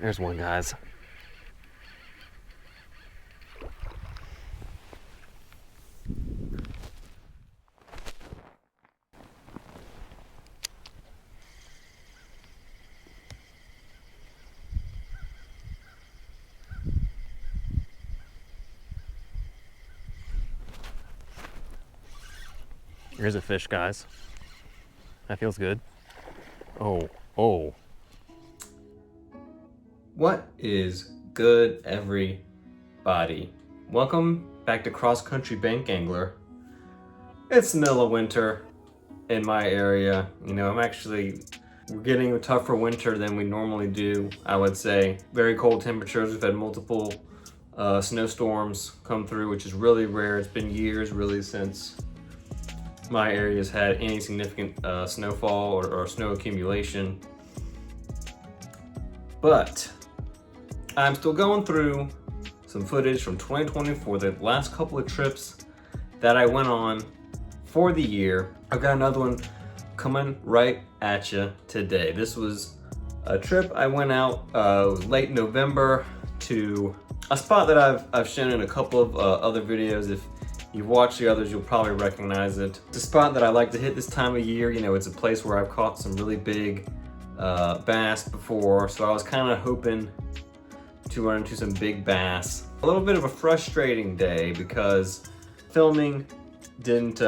There's one, guys. Here's a fish, guys. That feels good. Oh. What is good, everybody? Welcome back to Cross Country Bank Angler. It's the middle of winter in my area. You know, we're getting a tougher winter than we normally do, I would say. Very cold temperatures. We've had multiple snowstorms come through, which is really rare. It's been years, really, since my area's had any significant snowfall or snow accumulation. But I'm still going through some footage from 2020 for the last couple of trips that I went on for the year. I've got another one coming right at you today. This was a trip I went out late November to a spot that I've shown in a couple of other videos. If you've watched the others, you'll probably recognize it. It's a spot that I like to hit this time of year. You know, it's a place where I've caught some really big bass before, so I was kind of hoping to run into some big bass. A little bit of a frustrating day because filming didn't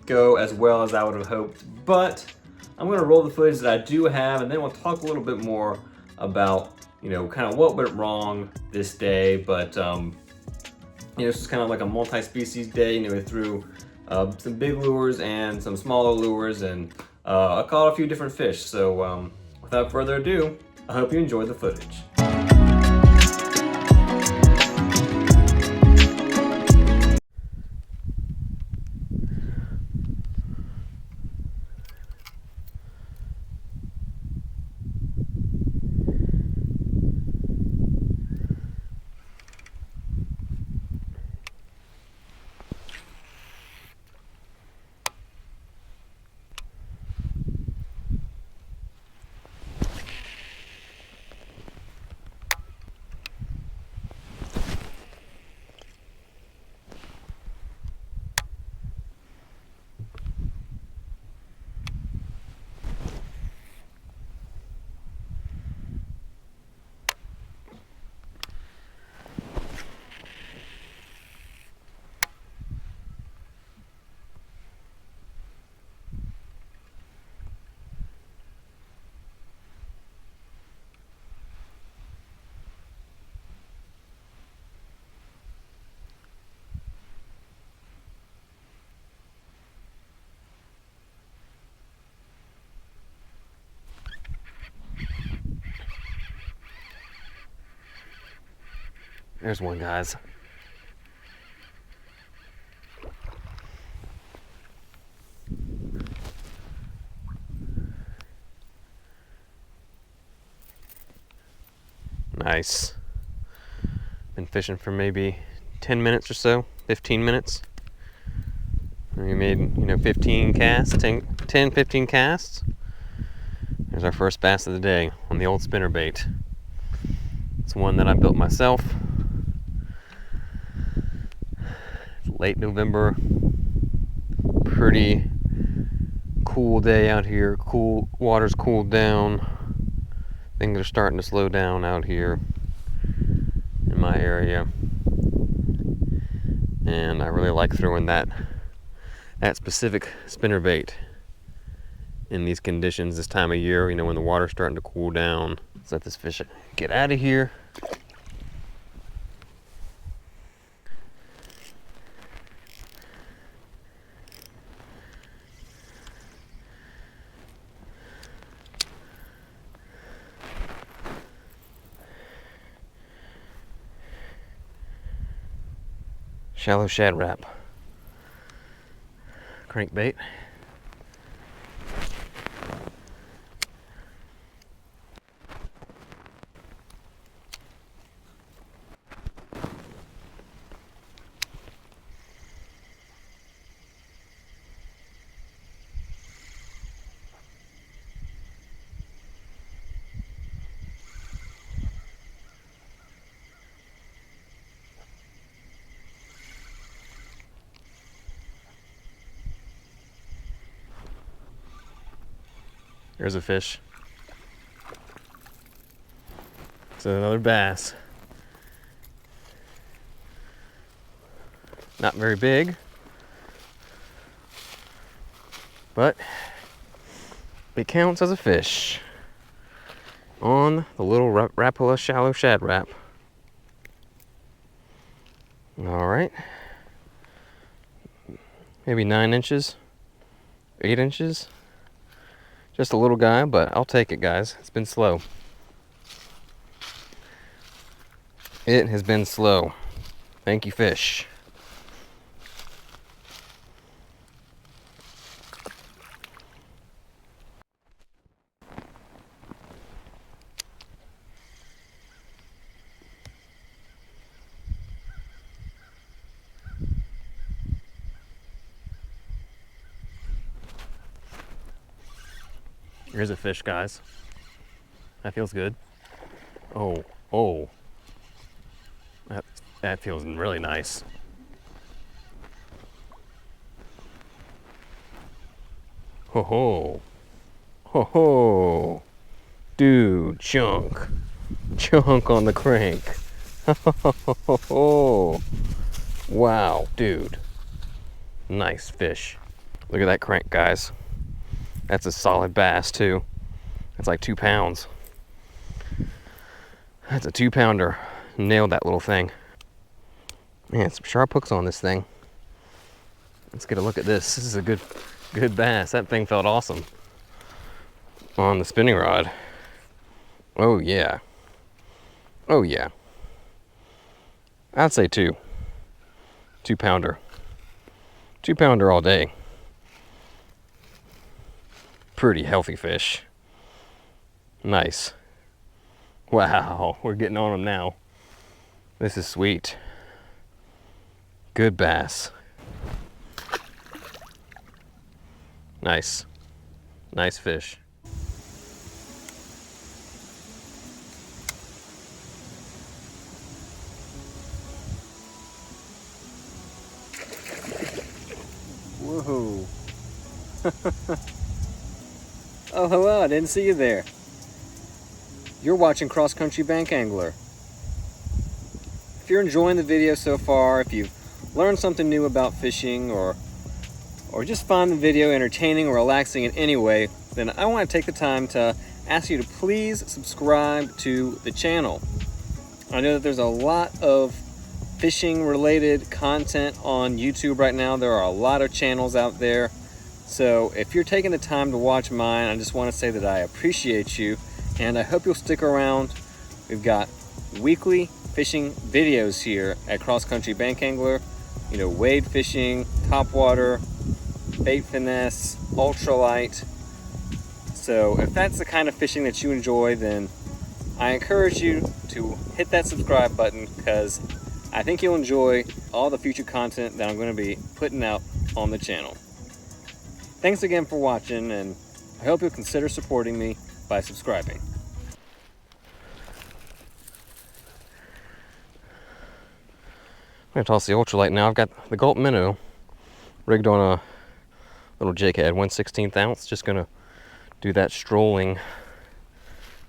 go as well as I would have hoped, but I'm going to roll the footage that I do have, and then we'll talk a little bit more about, you know, kind of what went wrong this day. But you know, this is kind of like a multi-species day. You know, we threw some big lures and some smaller lures, and I caught a few different fish. So without further ado, I hope you enjoyed the footage. There's one, guys. Nice. Been fishing for maybe 10 minutes or so, 15 minutes. We made, you know, 15 casts, 10, 15 casts. There's our first bass of the day on the old spinnerbait. It's one that I built myself. It's late November. Pretty cool day out here. Cool, water's cooled down. Things are starting to slow down out here in my area. And I really like throwing that specific spinnerbait in these conditions this time of year, you know, when the water's starting to cool down. Let's let this fish get out of here. Shallow shad wrap. Crankbait. There's a fish. It's another bass. Not very big, but it counts as a fish on the little Rapala shallow shad wrap. All right, maybe 9 inches, 8 inches. Just a little guy, but I'll take it, guys. It's been slow. It has been slow. Thank you, fish. Here's a fish, guys. That feels good. Oh, oh. That feels really nice. Ho ho. Ho ho. Dude, chunk. Chunk on the crank. Ho ho. Wow, dude. Nice fish. Look at that crank, guys. That's a solid bass, too. That's like 2 pounds. That's a 2-pounder. Nailed that little thing. Man, some sharp hooks on this thing. Let's get a look at this. This is a good bass. That thing felt awesome on the spinning rod. Oh yeah. Oh yeah. I'd say 2. 2-pounder. 2-pounder all day. Pretty healthy fish. Nice. Wow, we're getting on them now. This is sweet. Good bass. Nice. Nice fish. Woohoo. Oh, hello, I didn't see you there. You're watching Cross Country Bank Angler. If you're enjoying the video so far, if you've learned something new about fishing, or just find the video entertaining or relaxing in any way, then I want to take the time to ask you to please subscribe to the channel. I know that there's a lot of fishing related content on YouTube right now. There are a lot of channels out there. So if you're taking the time to watch mine, I just want to say that I appreciate you, and I hope you'll stick around. We've got weekly fishing videos here at Cross Country Bank Angler. You know, wade fishing, topwater, bait finesse, ultralight. So if that's the kind of fishing that you enjoy, then I encourage you to hit that subscribe button, because I think you'll enjoy all the future content that I'm going to be putting out on the channel. Thanks again for watching, and I hope you'll consider supporting me by subscribing. I'm going to toss the ultralight now. I've got the gulp minnow rigged on a little jig head, 1/16 ounce. Just going to do that strolling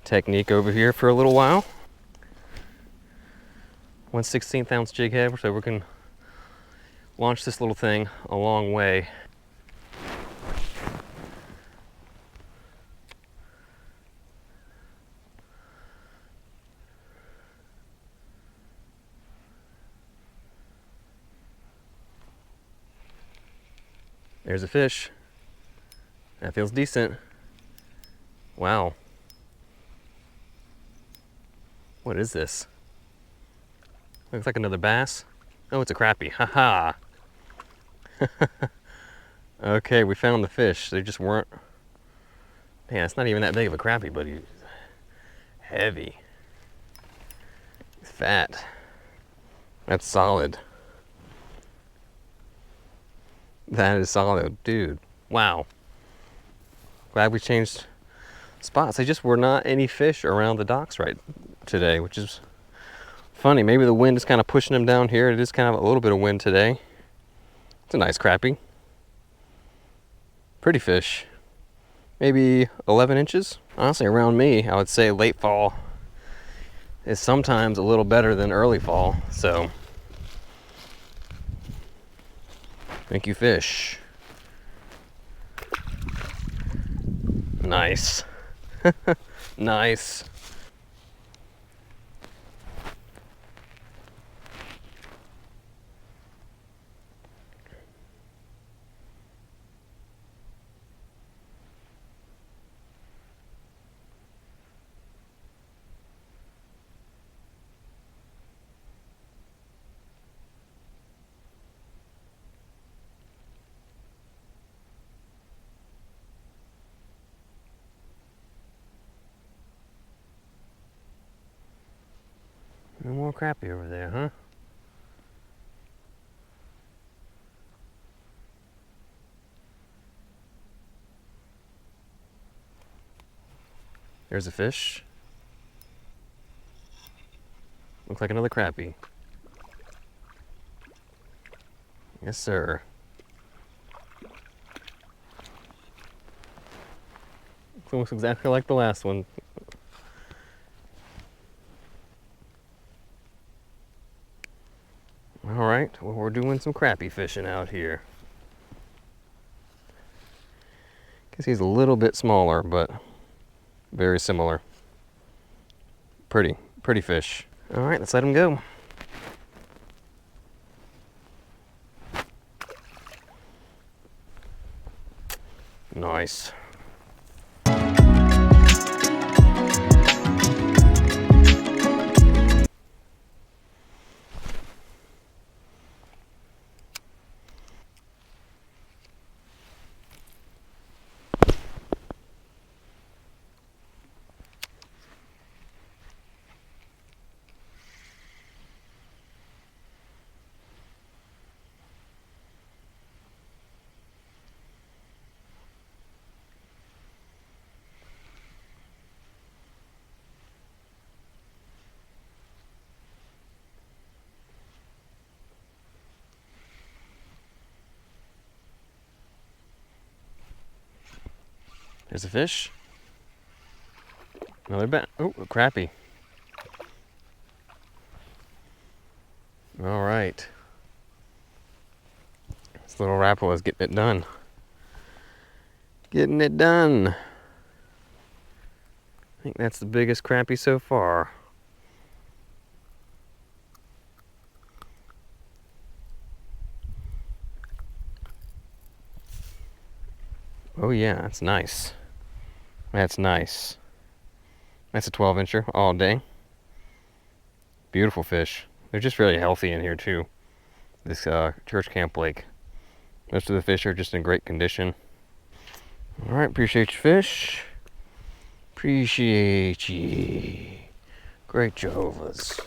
technique over here for a little while. 1/16 ounce jig head, so we can launch this little thing a long way. There's a fish. That feels decent. Wow. What is this? Looks like another bass. Oh, it's a crappie. Haha. Okay, we found the fish. They just weren't. Man, it's not even that big of a crappie, but he's heavy. He's fat. That's solid. That is solid, dude. Wow. Glad we changed spots. There just were not any fish around the docks right today, which is funny. Maybe the wind is kind of pushing them down here. It is kind of a little bit of wind today. It's a nice crappie. Pretty fish. maybe 11 inches. Honestly, around me, I would say late fall is sometimes a little better than early fall. So, thank you, fish. Nice. Nice. No more crappie over there, huh? There's a fish. Looks like another crappie. Yes, sir. It's almost exactly like the last one. All right, well, we're doing some crappie fishing out here. Guess he's a little bit smaller, but very similar. Pretty fish. All right, let's let him go. Nice. There's a fish. Another bat. Oh, a crappie. All right. This little Rapala is getting it done. Getting it done. I think that's the biggest crappie so far. Oh yeah, that's nice. That's nice. That's a 12-incher all day. Beautiful fish. They're just really healthy in here too. This church camp lake. Most of the fish are just in great condition. All right, appreciate your fish. Appreciate ye. Great Jehovah's.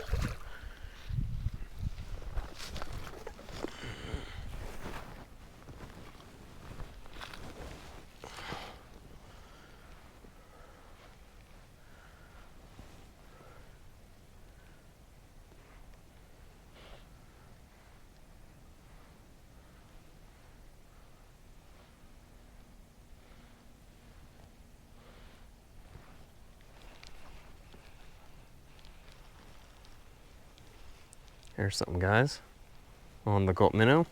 Here's something, guys, on the Gulp minnow.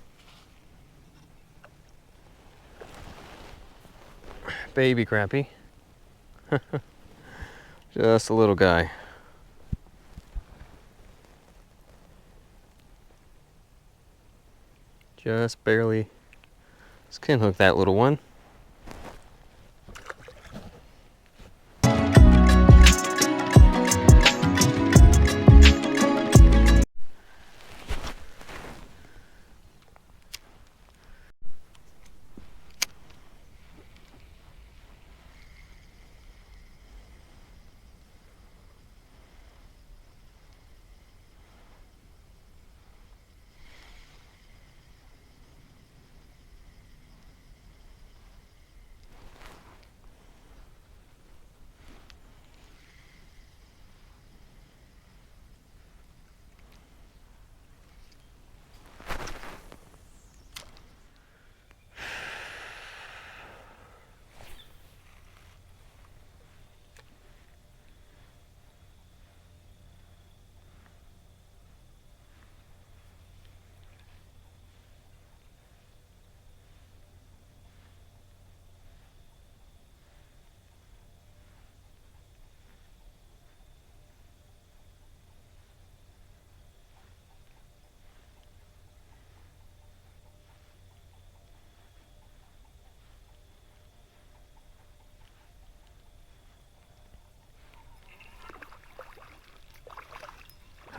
Baby crappie. Just a little guy. Just barely skin hook that little one.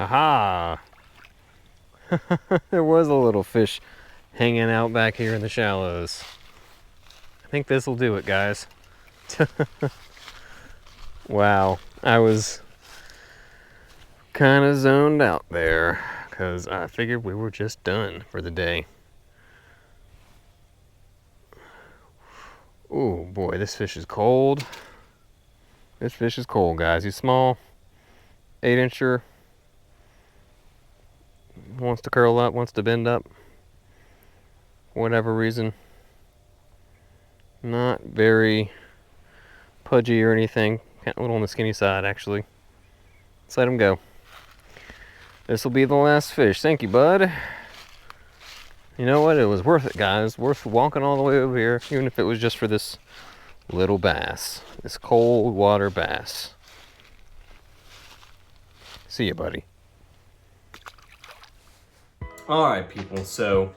Haha! There was a little fish hanging out back here in the shallows. I think this will do it, guys. Wow, I was kind of zoned out there because I figured we were just done for the day. Oh boy, this fish is cold. This fish is cold, guys. He's small, 8-incher. Wants to curl up, wants to bend up. For whatever reason. Not very pudgy or anything. A little on the skinny side, actually. Let's let him go. This will be the last fish. Thank you, bud. You know what? It was worth it, guys. Worth walking all the way over here, even if it was just for this little bass. This cold water bass. See you, buddy. Alright people, so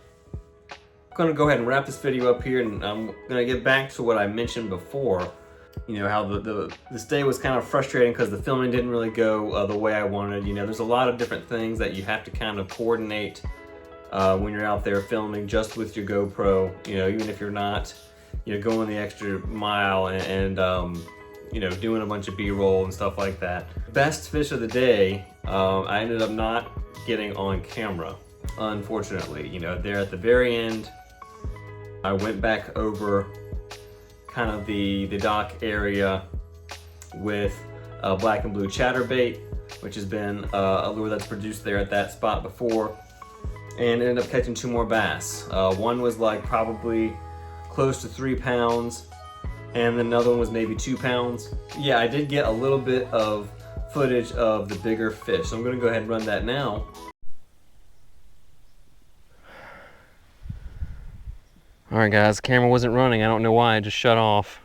I'm going to go ahead and wrap this video up here, and I'm going to get back to what I mentioned before. You know, how this day was kind of frustrating because the filming didn't really go the way I wanted. You know, there's a lot of different things that you have to kind of coordinate when you're out there filming just with your GoPro. You know, even if you're not, you know, going the extra mile and you know, doing a bunch of B-roll and stuff like that. Best fish of the day, I ended up not getting on camera, unfortunately. You know, there at the very end, I went back over kind of the dock area with black and blue chatterbait, which has been a lure that's produced there at that spot before, and ended up catching 2 more bass. One was like probably close to 3 pounds, and then another one was maybe 2 pounds. Yeah, I did get a little bit of footage of the bigger fish, so I'm gonna go ahead and run that now. Alright guys, the camera wasn't running. I don't know why, it just shut off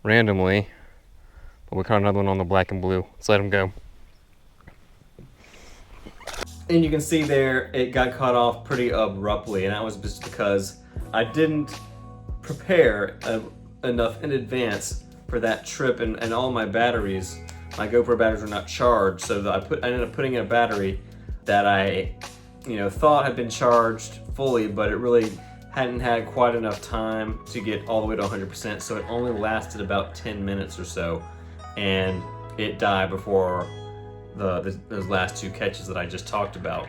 randomly. But we caught another one on the black and blue. Let's let him go. And you can see there, it got cut off pretty abruptly, and that was just because I didn't prepare enough in advance for that trip, and all my batteries, my GoPro batteries were not charged, so that I ended up putting in a battery that I, you know, thought had been charged fully, but it really hadn't had quite enough time to get all the way to 100%, so it only lasted about 10 minutes or so, and it died before those last 2 catches that I just talked about.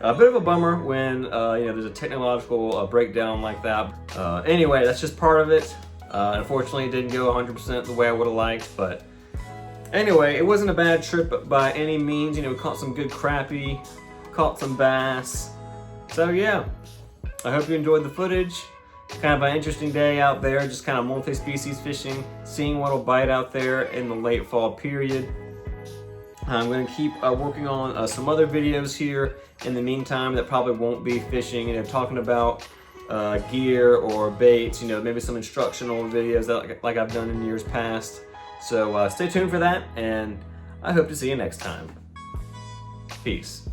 A bit of a bummer when you know, there's a technological breakdown like that. Anyway, that's just part of it. Unfortunately, it didn't go 100% the way I would have liked, but anyway, it wasn't a bad trip by any means. You know, we caught some good crappie, caught some bass. So yeah, I hope you enjoyed the footage. Kind of an interesting day out there, just kind of multi-species fishing, seeing what'll bite out there in the late fall period. I'm going to keep working on some other videos here in the meantime that probably won't be fishing, you know, talking about gear or baits, you know, maybe some instructional videos that, like I've done in years past. So stay tuned for that, and I hope to see you next time. Peace.